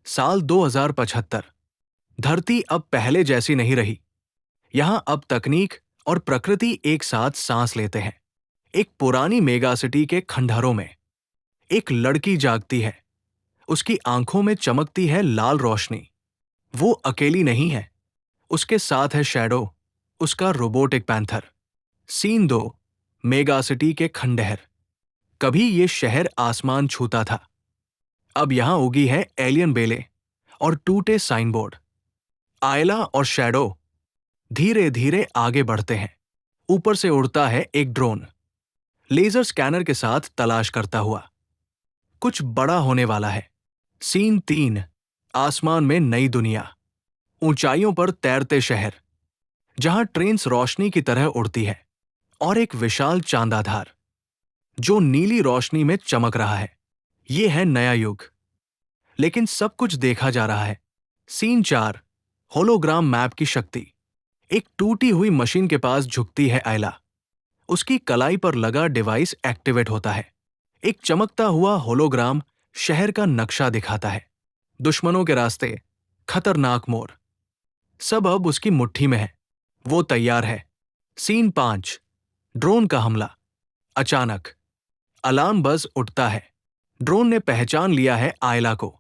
साल 2075। धरती अब पहले जैसी नहीं रही। यहां अब तकनीक और प्रकृति एक साथ सांस लेते हैं। एक पुरानी मेगा सिटी के खंडहरों में एक लड़की जागती है। उसकी आंखों में चमकती है लाल रोशनी। वो अकेली नहीं है, उसके साथ है शैडो, उसका robotic panther. Scene 2। Mega city के खंडहर। कभी ये शहर आसमान छूता था। अब यहां उगी है एलियन बेले और टूटे साइन बोर्ड। आयला और शैडो धीरे धीरे आगे बढ़ते हैं। ऊपर से उड़ता है एक ड्रोन, लेजर स्कैनर के साथ तलाश करता हुआ। कुछ बड़ा होने वाला है। सीन 3। आसमान में नई दुनिया। ऊंचाइयों पर तैरते शहर, जहां ट्रेन्स रोशनी की तरह उड़ती है, और एक विशाल चांदाधार जो नीली रोशनी में चमक रहा है। ये है नया युग, लेकिन सब कुछ देखा जा रहा है। सीन 4। होलोग्राम मैप की शक्ति। एक टूटी हुई मशीन के पास झुकती है आयला। उसकी कलाई पर लगा डिवाइस एक्टिवेट होता है। एक चमकता हुआ होलोग्राम शहर का नक्शा दिखाता है। दुश्मनों के रास्ते, खतरनाक मोड़, सब अब उसकी मुट्ठी में है। वो तैयार है। सीन 5। ड्रोन का हमला। अचानक अलार्म बज उठता है। ड्रोन ने पहचान लिया है आयला को।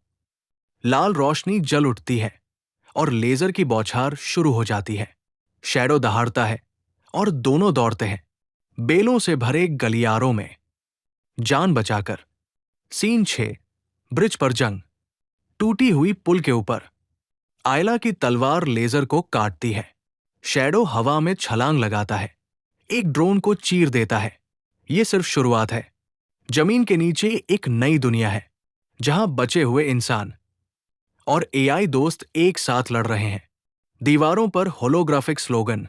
लाल रोशनी जल उठती है और लेजर की बौछार शुरू हो जाती है। शैडो दहाड़ता है और दोनों दौड़ते हैं, बेलों से भरे गलियारों में, जान बचाकर। सीन 6। ब्रिज पर जंग। टूटी हुई पुल के ऊपर आयला की तलवार लेजर को काटती है। शैडो हवा में छलांग लगाता है, एक ड्रोन को चीर देता है। यह सिर्फ शुरुआत है। जमीन के नीचे एक नई दुनिया है, जहां बचे हुए इंसान और एआई दोस्त एक साथ लड़ रहे हैं। दीवारों पर होलोग्राफिक स्लोगन,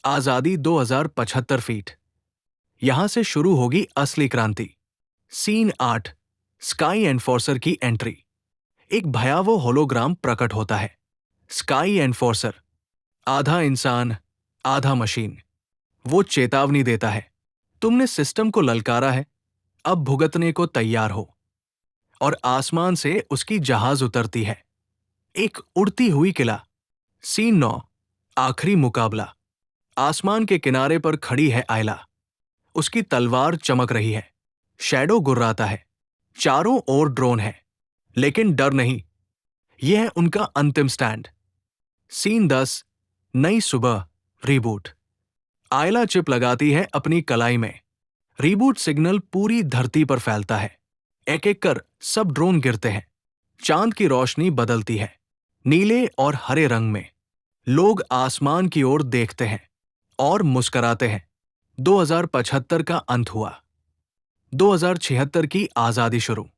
आजादी 2075 फीट। यहां से शुरू होगी असली क्रांति। सीन 8। स्काई एनफोर्सर की एंट्री। एक भयावह होलोग्राम प्रकट होता है। स्काई एनफोर्सर, आधा इंसान आधा मशीन। वो चेतावनी देता है, तुमने सिस्टम को ललकारा है, अब भुगतने को तैयार हो। और आसमान से उसकी जहाज उतरती है, एक उड़ती हुई किला। सीन 9। आखिरी मुकाबला। आसमान के किनारे पर खड़ी है आयला। उसकी तलवार चमक रही है। शैडो गुर्राता है। चारों ओर ड्रोन है, लेकिन डर नहीं। यह है उनका अंतिम स्टैंड। सीन 10। नई सुबह, रीबूट। आयला चिप लगाती है अपनी कलाई में। रीबूट सिग्नल पूरी धरती पर फैलता है। एक एक कर सब ड्रोन गिरते हैं। चांद की रोशनी बदलती है, नीले और हरे रंग में। लोग आसमान की ओर देखते हैं और मुस्कराते हैं। 2075 का अंत हुआ, 2076 की आजादी शुरू।